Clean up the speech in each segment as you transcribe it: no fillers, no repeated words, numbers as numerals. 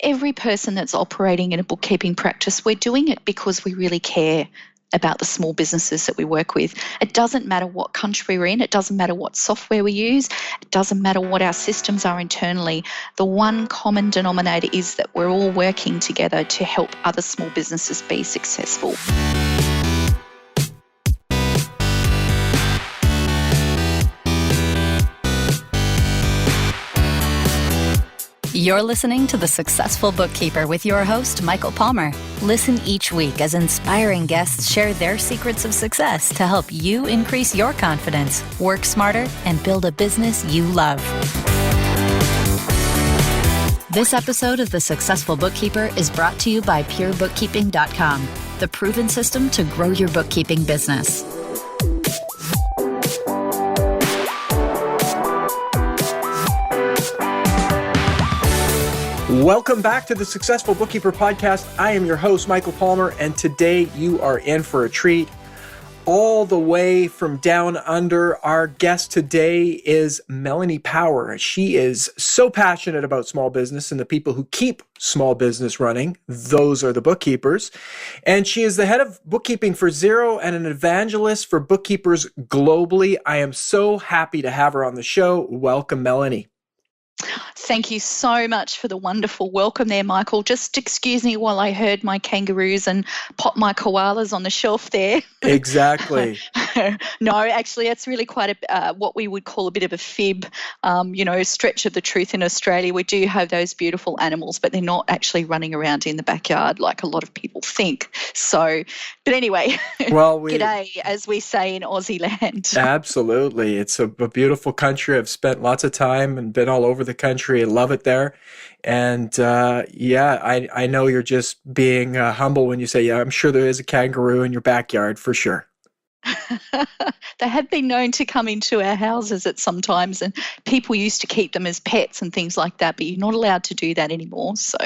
every person that's operating in a bookkeeping practice, we're doing it because we really care about the small businesses that we work with. It doesn't matter what country we're in. It doesn't matter what software we use. It doesn't matter what our systems are internally. The one common denominator is that we're all working together to help other small businesses be successful. You're listening to The Successful Bookkeeper with your host, Michael Palmer. Listen each week as inspiring guests share their secrets of success to help you increase your confidence, work smarter, and build a business you love. This episode of The Successful Bookkeeper is brought to you by PureBookkeeping.com, the proven system to grow your bookkeeping business. Welcome back to the Successful Bookkeeper Podcast. I am your host, Michael Palmer, and today you are in for a treat. All the way from down under, our guest today is Melanie Power. She is so passionate about small business and the people who keep small business running. Those are the bookkeepers. And she is the head of bookkeeping for Xero and an evangelist for bookkeepers globally. I am so happy to have her on the show. Welcome, Melanie. Thank you so much for the wonderful welcome there, Michael. Just excuse me while I herd my kangaroos and pop my koalas on the shelf there. Exactly. No, actually, it's really quite what we would call a bit of a fib, stretch of the truth in Australia. We do have those beautiful animals, but they're not actually running around in the backyard like a lot of people think. So, but anyway, g'day, as we say in Aussie land. Absolutely. It's a beautiful country. I've spent lots of time and been all over the country. I love it there. And I know you're just being humble when you say, yeah, I'm sure there is a kangaroo in your backyard for sure. They have been known to come into our houses at some times, and people used to keep them as pets and things like that, but you're not allowed to do that anymore. So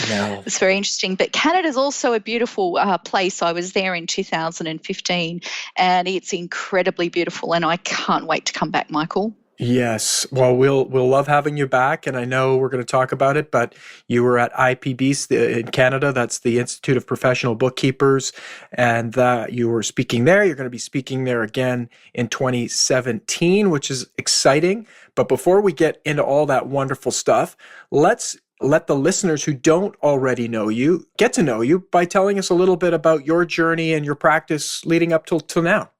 no. It's very interesting. But Canada's also a beautiful place. I was there in 2015, and it's incredibly beautiful, and I can't wait to come back, Michael. Yes. Well, we'll love having you back, and I know we're going to talk about it, but you were at IPB in Canada. That's the Institute of Professional Bookkeepers, and you were speaking there. You're going to be speaking there again in 2017, which is exciting. But before we get into all that wonderful stuff, let's let the listeners who don't already know you get to know you by telling us a little bit about your journey and your practice leading up till now.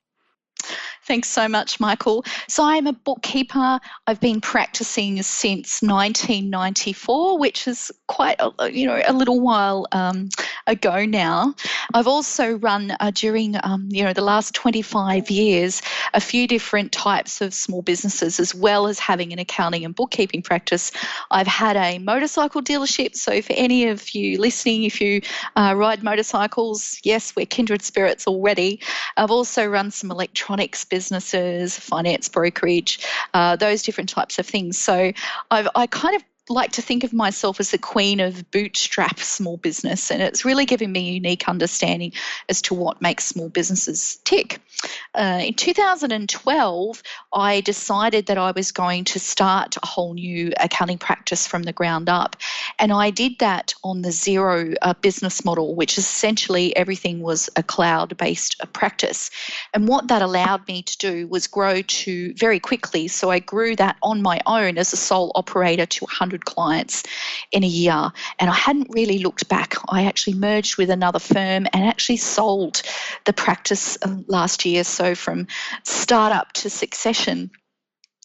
Thanks so much, Michael. So I'm a bookkeeper. I've been practicing since 1994, which is quite a little while ago now. I've also run during the last 25 years a few different types of small businesses, as well as having an accounting and bookkeeping practice. I've had a motorcycle dealership. So for any of you listening, if you ride motorcycles, yes, we're kindred spirits already. I've also run some electronics businesses, finance brokerage, those different types of things. So I kind of like to think of myself as the queen of bootstrap small business, and it's really given me a unique understanding as to what makes small businesses tick. In 2012, I decided that I was going to start a whole new accounting practice from the ground up, and I did that on the Xero business model, which essentially everything was a cloud-based practice. And what that allowed me to do was grow to very quickly. So I grew that on my own as a sole operator to 100 clients in a year, and I hadn't really looked back. I actually merged with another firm and actually sold the practice last year. So from startup to succession,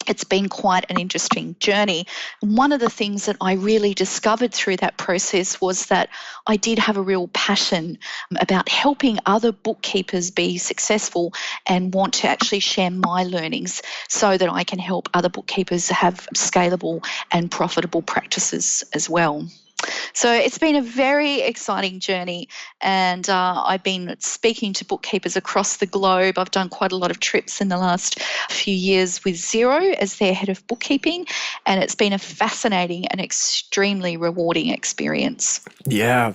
it's been quite an interesting journey. One of the things that I really discovered through that process was that I did have a real passion about helping other bookkeepers be successful and want to actually share my learnings so that I can help other bookkeepers have scalable and profitable practices as well. So it's been a very exciting journey, and I've been speaking to bookkeepers across the globe. I've done quite a lot of trips in the last few years with Xero as their head of bookkeeping, and it's been a fascinating and extremely rewarding experience. Yeah,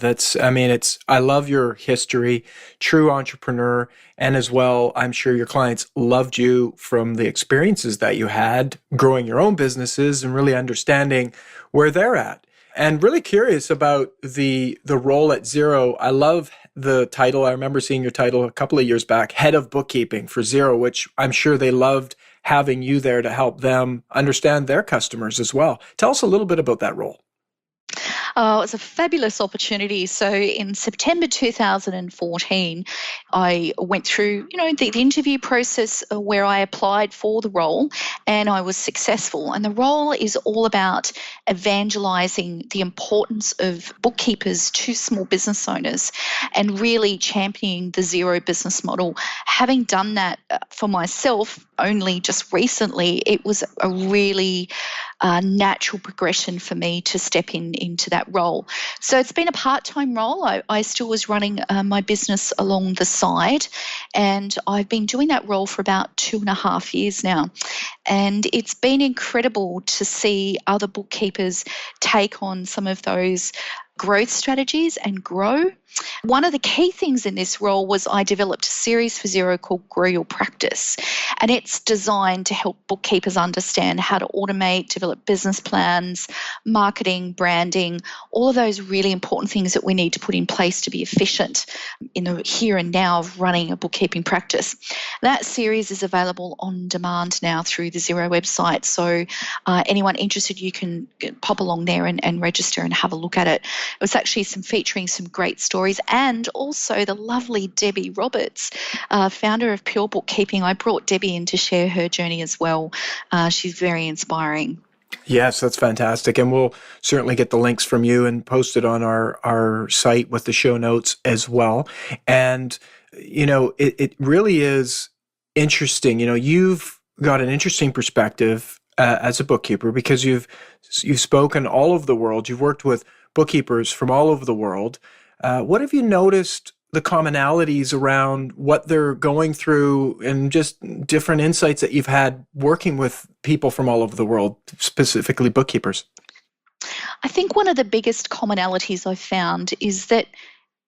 I love your history, true entrepreneur, and as well, I'm sure your clients loved you from the experiences that you had growing your own businesses and really understanding where they're at. And really curious about the role at Xero. I love the title. I remember seeing your title a couple of years back, Head of Bookkeeping for Xero, which I'm sure they loved having you there to help them understand their customers as well. Tell us a little bit about that role. Oh, it's a fabulous opportunity. So in September 2014, I went through, the interview process where I applied for the role, and I was successful. And the role is all about evangelizing the importance of bookkeepers to small business owners and really championing the Xero business model. Having done that for myself only just recently, it was a really natural progression for me to step into that role. So it's been a part-time role. I still was running my business along the side, and I've been doing that role for about 2.5 years now. And it's been incredible to see other bookkeepers take on some of those growth strategies and grow. One of the key things in this role was I developed a series for Xero called Grow Your Practice, and it's designed to help bookkeepers understand how to automate, develop business plans, marketing, branding, all of those really important things that we need to put in place to be efficient in the here and now of running a bookkeeping practice. That series is available on demand now through the Xero website, so anyone interested, you can pop along there and register and have a look at it. It was actually featuring some great stories, and also the lovely Debbie Roberts, founder of Pure Bookkeeping. I brought Debbie in to share her journey as well. She's very inspiring. Yes, that's fantastic. And we'll certainly get the links from you and post it on our site with the show notes as well. And, it really is interesting. You've got an interesting perspective as a bookkeeper because you've spoken all over the world. You've worked with bookkeepers from all over the world. What have you noticed the commonalities around what they're going through and just different insights that you've had working with people from all over the world, specifically bookkeepers? I think one of the biggest commonalities I've found is that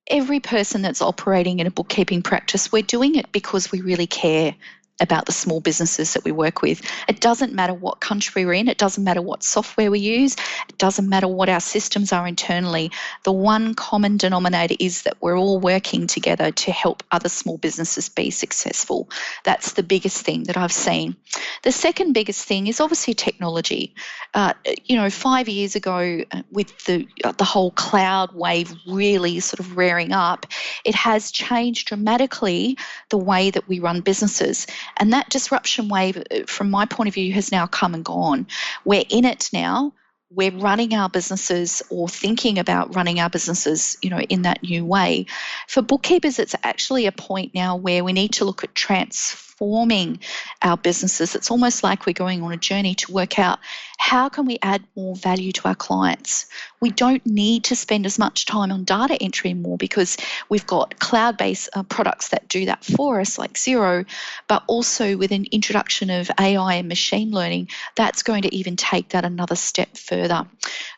every person that's operating in a bookkeeping practice, we're doing it because we really care about the small businesses that we work with. It doesn't matter what country we're in. It doesn't matter what software we use. It doesn't matter what our systems are internally. The one common denominator is that we're all working together to help other small businesses be successful. That's the biggest thing that I've seen. The second biggest thing is obviously technology. 5 years ago, with the whole cloud wave really sort of rearing up, it has changed dramatically the way that we run businesses. And that disruption wave, from my point of view, has now come and gone. We're in it now. We're running our businesses or thinking about running our businesses, in that new way. For bookkeepers, it's actually a point now where we need to look at transforming our businesses. It's almost like we're going on a journey to work out how can we add more value to our clients. We don't need to spend as much time on data entry anymore because we've got cloud-based products that do that for us, like Xero, but also with an introduction of AI and machine learning, that's going to even take that another step further.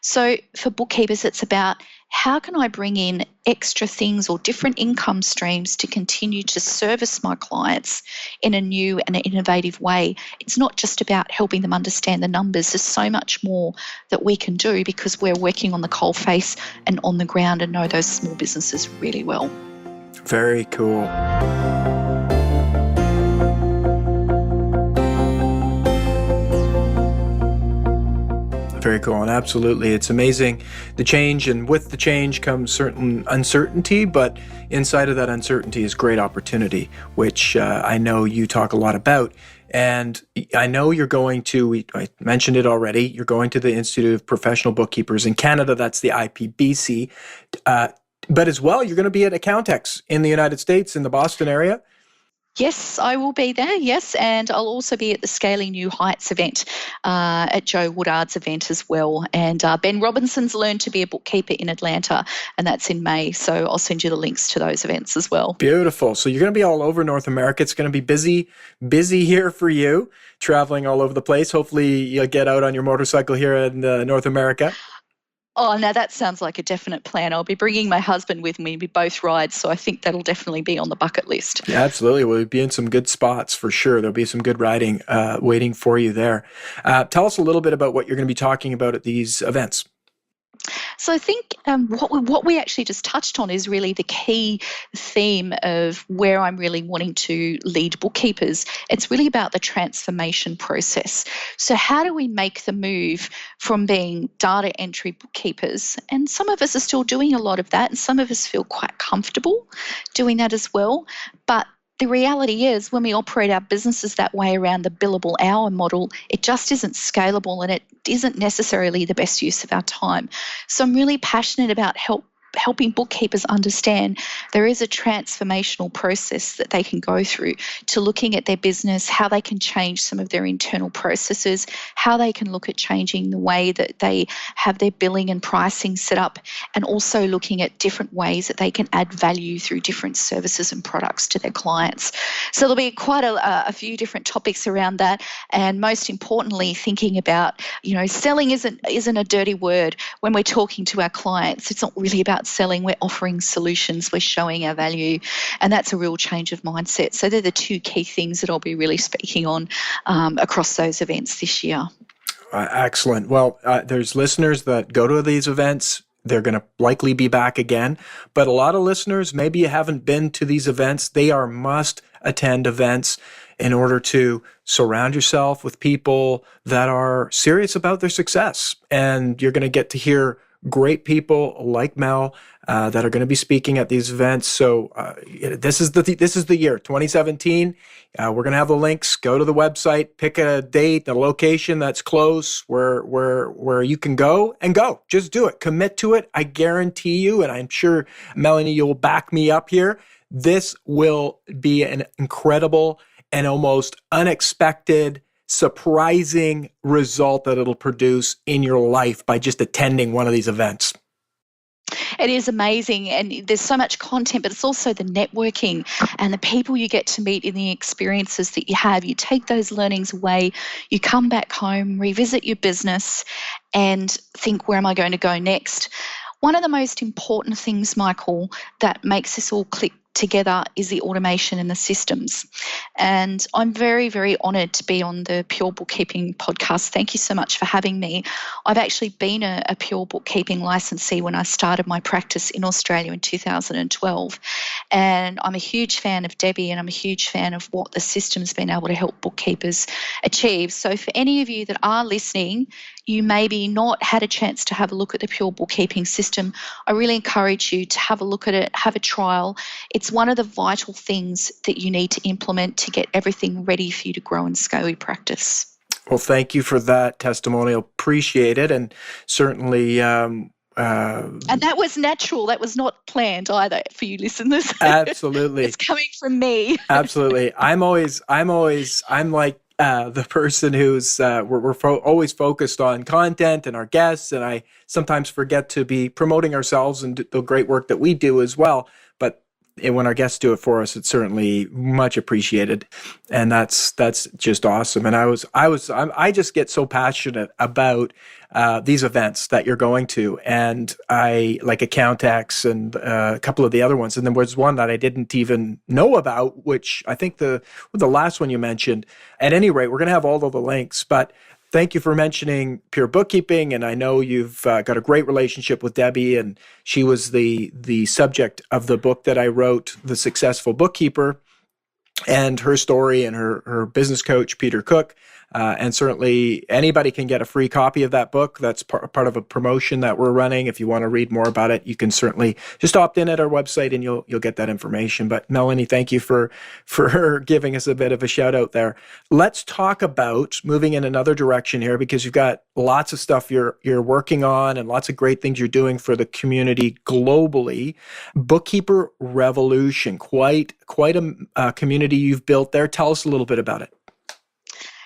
So for bookkeepers, it's about how can I bring in extra things or different income streams to continue to service my clients in a new and an innovative way. It's not just about helping them understand the numbers. There's so much more that we can do because we're working on the coalface and on the ground and know those small businesses really well. Very cool. Very cool. And absolutely, it's amazing the change, and with the change comes certain uncertainty, but inside of that uncertainty is great opportunity, which I know you talk a lot about. And I know you're going to, I mentioned it already, you're going to the Institute of Professional Bookkeepers in Canada, that's the IPBC, but as well, you're going to be at Accountex in the United States in the Boston area. Yes, I will be there, yes, and I'll also be at the Scaling New Heights event, at Joe Woodard's event as well. And Ben Robinson's Learned to be a Bookkeeper in Atlanta, and that's in May, so I'll send you the links to those events as well. Beautiful. So you're going to be all over North America. It's going to be busy here for you, traveling all over the place. Hopefully you'll get out on your motorcycle here in North America. Oh, now that sounds like a definite plan. I'll be bringing my husband with me. We both ride, so I think that'll definitely be on the bucket list. Yeah, absolutely. We'll be in some good spots for sure. There'll be some good riding waiting for you there. Tell us a little bit about what you're going to be talking about at these events. So I think what we actually just touched on is really the key theme of where I'm really wanting to lead bookkeepers. It's really about the transformation process. So how do we make the move from being data entry bookkeepers? And some of us are still doing a lot of that, and some of us feel quite comfortable doing that as well. But the reality is, when we operate our businesses that way around the billable hour model, it just isn't scalable and it isn't necessarily the best use of our time. So I'm really passionate about helping bookkeepers understand there is a transformational process that they can go through to looking at their business, how they can change some of their internal processes, how they can look at changing the way that they have their billing and pricing set up, and also looking at different ways that they can add value through different services and products to their clients. So there'll be quite a few different topics around that, and most importantly, thinking about, selling isn't a dirty word when we're talking to our clients. It's not really about selling, we're offering solutions, we're showing our value, and that's a real change of mindset. So they're the two key things that I'll be really speaking on across those events this year. Excellent. Well, there's listeners that go to these events. They're going to likely be back again, but a lot of listeners, maybe you haven't been to these events. They are must-attend events in order to surround yourself with people that are serious about their success, and you're going to get to hear great people like Mel that are going to be speaking at these events. So this is the year 2017. We're going to have the links. Go to the website, pick a date, a location that's close where you can go and go. Just do it. Commit to it. I guarantee you, and I'm sure Melanie, you'll back me up here. This will be an incredible and almost unexpected, surprising result that it'll produce in your life by just attending one of these events. It is amazing, and there's so much content, but it's also the networking and the people you get to meet in the experiences that you have. You take those learnings away, you come back home, revisit your business, and think, where am I going to go next? One of the most important things, Michael, that makes this all click together is the automation and the systems. And I'm very, very honoured to be on the Pure Bookkeeping podcast. Thank you so much for having me. I've actually been a Pure Bookkeeping licensee when I started my practice in Australia in 2012. And I'm a huge fan of Debbie, and I'm a huge fan of what the system's been able to help bookkeepers achieve. So for any of you that are listening, you maybe not had a chance to have a look at the Pure Bookkeeping system, I really encourage you to have a look at it, have a trial. It's one of the vital things that you need to implement to get everything ready for you to grow and scale your practice. Well, thank you for that testimonial. Appreciate it. And certainly, and that was natural. That was not planned either for you listeners. Absolutely. It's coming from me. Absolutely. I'm like the person who's, we're always focused on content and our guests. And I sometimes forget to be promoting ourselves and the great work that we do as well. But when our guests do it for us, it's certainly much appreciated, and that's just awesome. And I just get so passionate about these events that you're going to, and I like Accountex and a couple of the other ones. And there was one that I didn't even know about, which I think the last one you mentioned. At any rate, we're going to have all of the links, but thank you for mentioning Pure Bookkeeping, and I know you've got a great relationship with Debbie, and she was the subject of the book that I wrote, The Successful Bookkeeper, and her story, and her business coach, Peter Cook. And certainly anybody can get a free copy of that book. That's part of a promotion that we're running. If you want to read more about it, you can certainly just opt in at our website and you'll get that information. But Melanie, thank you for giving us a bit of a shout out there. Let's talk about moving in another direction here, because you've got lots of stuff you're working on and lots of great things you're doing for the community globally. Bookkeeper Revolution, quite a community you've built there. Tell us a little bit about it.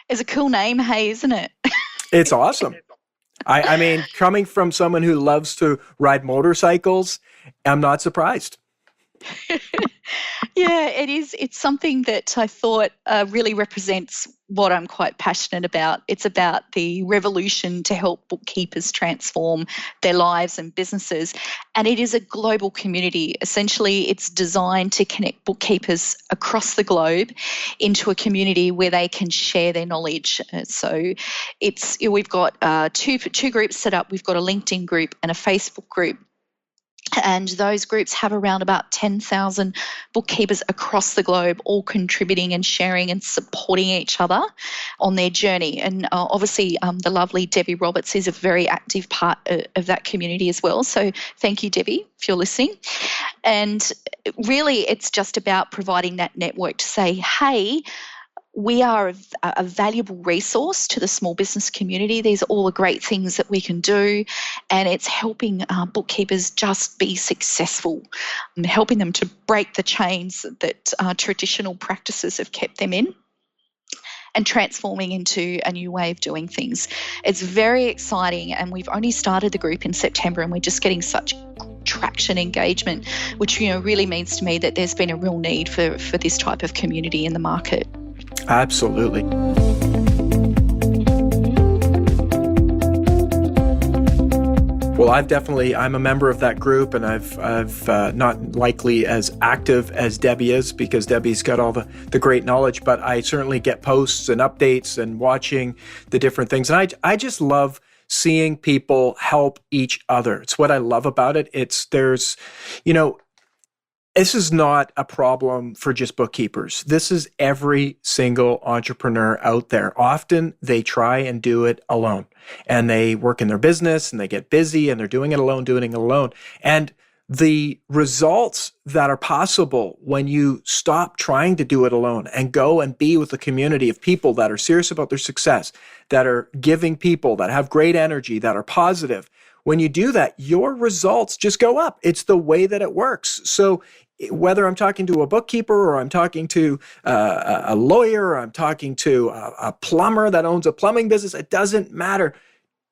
It's a cool name, hey, isn't it? It's awesome. I mean, coming from someone who loves to ride motorcycles, I'm not surprised. Yeah, it is. It's something that I thought really represents what I'm quite passionate about. It's about the revolution to help bookkeepers transform their lives and businesses. And it is a global community. Essentially, it's designed to connect bookkeepers across the globe into a community where they can share their knowledge. So we've got two groups set up. We've got a LinkedIn group and a Facebook group. And those groups have around about 10,000 bookkeepers across the globe, all contributing and sharing and supporting each other on their journey. And obviously, the lovely Debbie Roberts is a very active part of that community as well. So thank you, Debbie, if you're listening. And really, it's just about providing that network to say, hey, we are a valuable resource to the small business community. These are all the great things that we can do, and it's helping bookkeepers just be successful, and helping them to break the chains that traditional practices have kept them in, and transforming into a new way of doing things. It's very exciting, and we've only started the group in September, and we're just getting such traction engagement, which really means to me that there's been a real need for this type of community in the market. Absolutely. Well, I'm a member of that group, and I've not likely as active as Debbie is, because Debbie's got all the great knowledge, but I certainly get posts and updates and watching the different things. And I just love seeing people help each other. It's what I love about it. This is not a problem for just bookkeepers. This is every single entrepreneur out there. Often they try and do it alone, and they work in their business and they get busy and they're doing it alone. And the results that are possible when you stop trying to do it alone and go and be with a community of people that are serious about their success, that are giving people, that have great energy, that are positive. When you do that, your results just go up. It's the way that it works. So whether I'm talking to a bookkeeper, or I'm talking to a lawyer, or I'm talking to a plumber that owns a plumbing business, it doesn't matter.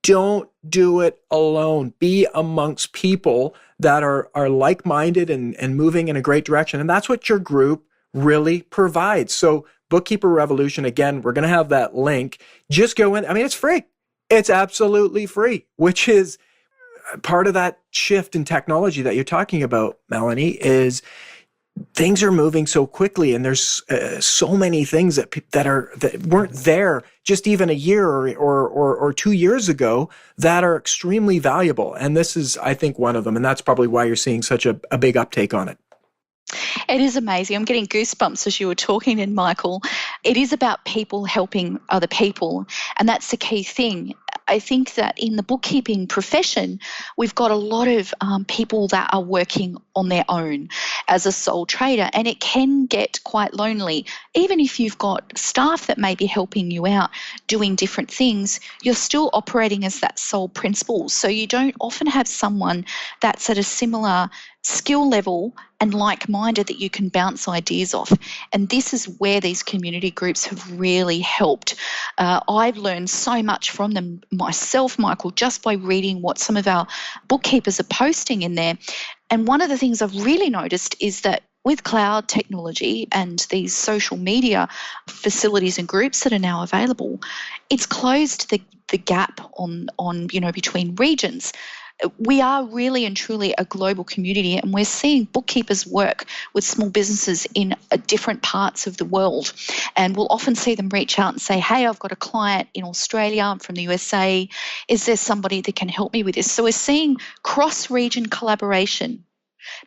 Don't do it alone. Be amongst people that are like-minded and moving in a great direction. And that's what your group really provides. So Bookkeeper Revolution, again, we're going to have that link. Just go in. I mean, it's free. It's absolutely free, which is part of that shift in technology that you're talking about, Melanie, is things are moving so quickly, and there's so many things that weren't there just even a year or 2 years ago that are extremely valuable. And this is, I think, one of them. And that's probably why you're seeing such a big uptake on it. It is amazing. I'm getting goosebumps as you were talking, and Michael. It is about people helping other people, and that's the key thing. I think that in the bookkeeping profession, we've got a lot of people that are working on their own as a sole trader, and it can get quite lonely. Even if you've got staff that may be helping you out doing different things, you're still operating as that sole principal. So you don't often have someone that's at a similar skill level and like-minded that you can bounce ideas off. And this is where these community groups have really helped. I've learned so much from them myself, Michael, just by reading what some of our bookkeepers are posting in there. And one of the things I've really noticed is that with cloud technology and these social media facilities and groups that are now available, it's closed the gap on between regions. We are really and truly a global community, and we're seeing bookkeepers work with small businesses in different parts of the world. And we'll often see them reach out and say, hey, I've got a client in Australia, I'm from the USA. Is there somebody that can help me with this? So we're seeing cross-region collaboration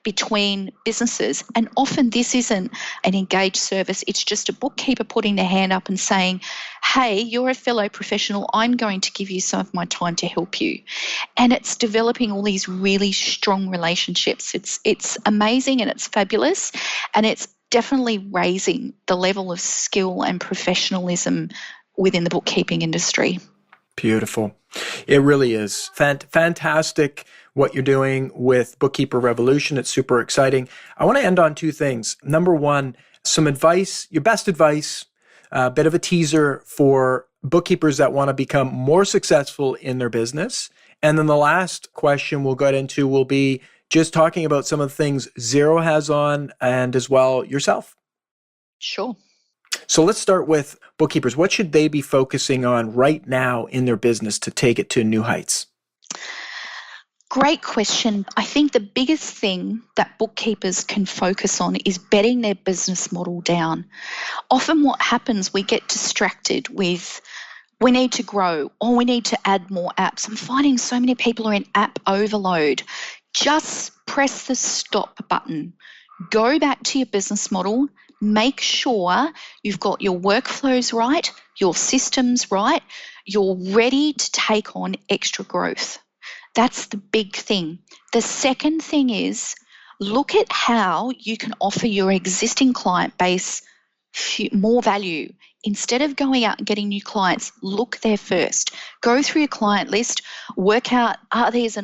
between businesses, and often this isn't an engaged service. It's just a bookkeeper putting their hand up and saying, hey, you're a fellow professional, I'm going to give you some of my time to help you. And it's developing all these really strong relationships. It's amazing, and it's fabulous, and it's definitely raising the level of skill and professionalism within the bookkeeping industry. Beautiful. It really is fantastic what you're doing with Bookkeeper Revolution. It's super exciting. I want to end on two things. Number one, some advice, your best advice, a bit of a teaser for bookkeepers that want to become more successful in their business. And then the last question we'll get into will be just talking about some of the things Xero has on and as well yourself. Sure. So let's start with bookkeepers. What should they be focusing on right now in their business to take it to new heights? Great question. I think the biggest thing that bookkeepers can focus on is bedding their business model down. Often what happens, we get distracted with we need to grow or we need to add more apps. I'm finding so many people are in app overload. Just press the stop button. Go back to your business model. Make sure you've got your workflows right, your systems right, you're ready to take on extra growth. That's the big thing. The second thing is look at how you can offer your existing client base more value. Instead of going out and getting new clients, look there first. Go through your client list, work out, is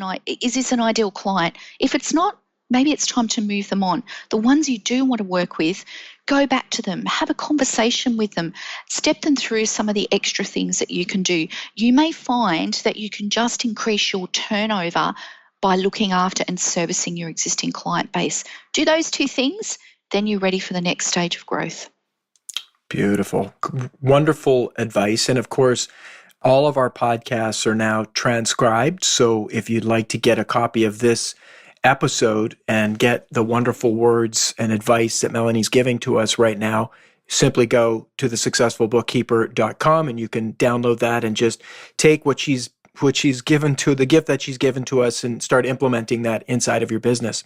this an ideal client? If it's not, maybe it's time to move them on. The ones you do want to work with, go back to them, have a conversation with them, step them through some of the extra things that you can do. You may find that you can just increase your turnover by looking after and servicing your existing client base. Do those two things, then you're ready for the next stage of growth. Beautiful. Wonderful advice. And of course, all of our podcasts are now transcribed. So if you'd like to get a copy of this episode and get the wonderful words and advice that Melanie's giving to us right now, simply go to thesuccessfulbookkeeper.com and you can download that and just take what she's given to the gift that she's given to us and start implementing that inside of your business.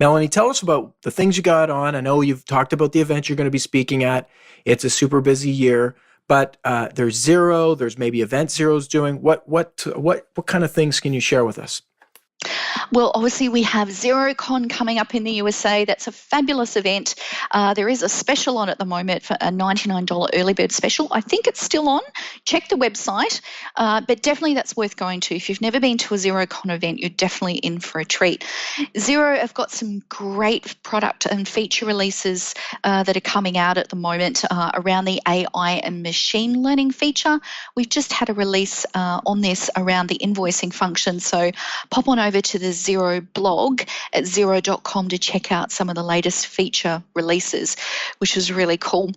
Melanie, tell us about the things you got on. I know you've talked about the event you're going to be speaking at. It's a super busy year, but there's Xero. There's maybe events Xero's doing. What kind of things can you share with us? Well, obviously we have XeroCon coming up in the USA. That's a fabulous event. There is a special on at the moment for a $99 early bird special. I think it's still on. Check the website, but definitely that's worth going to. If you've never been to a XeroCon event, you're definitely in for a treat. Xero have got some great product and feature releases that are coming out at the moment around the AI and machine learning feature. We've just had a release on this around the invoicing function, so pop on over to the Xero blog at xero.com to check out some of the latest feature releases, which is really cool.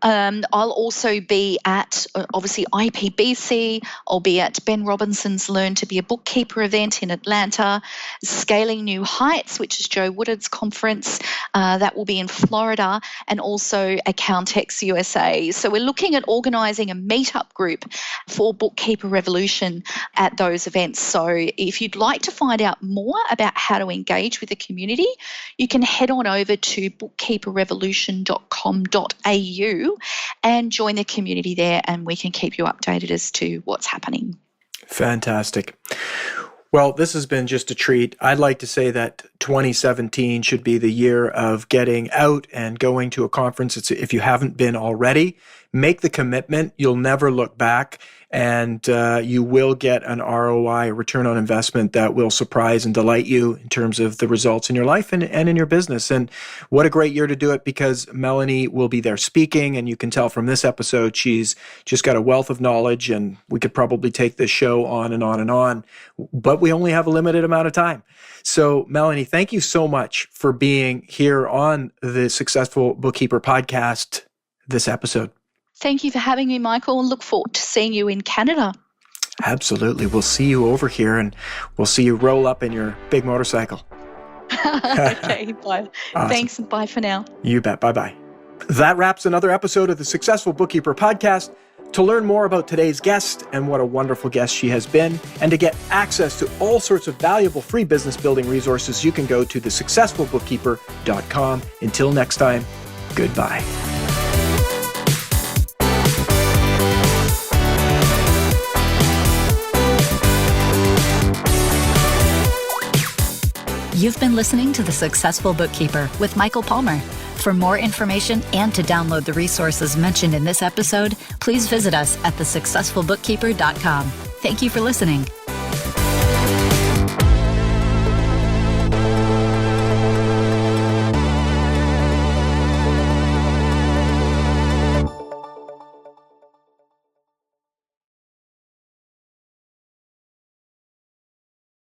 I'll also be at, obviously, IPBC. I'll be at Ben Robinson's Learn to be a Bookkeeper event in Atlanta, Scaling New Heights, which is Joe Woodard's conference. That will be in Florida, and also Accountex USA. So we're looking at organising a meetup group for Bookkeeper Revolution at those events. So if you'd like to find out more about how to engage with the community, you can head on over to bookkeeperrevolution.com.au and join the community there, and we can keep you updated as to what's happening. Fantastic. Well, this has been just a treat. I'd like to say that 2017 should be the year of getting out and going to a conference. If you haven't been already, make the commitment. You'll never look back, and you will get an ROI, a return on investment, that will surprise and delight you in terms of the results in your life and in your business. And what a great year to do it, because Melanie will be there speaking, and you can tell from this episode she's just got a wealth of knowledge, and we could probably take this show on and on and on, but we only have a limited amount of time. So Melanie, thank you so much for being here on the Successful Bookkeeper podcast this episode. Thank you for having me, Michael, and look forward to seeing you in Canada. Absolutely. We'll see you over here, and we'll see you roll up in your big motorcycle. Okay, bye. Awesome. Thanks, and bye for now. You bet. Bye-bye. That wraps another episode of the Successful Bookkeeper podcast. To learn more about today's guest and what a wonderful guest she has been, and to get access to all sorts of valuable free business building resources, you can go to thesuccessfulbookkeeper.com. Until next time, goodbye. You've been listening to The Successful Bookkeeper with Michael Palmer. For more information and to download the resources mentioned in this episode, please visit us at thesuccessfulbookkeeper.com. Thank you for listening.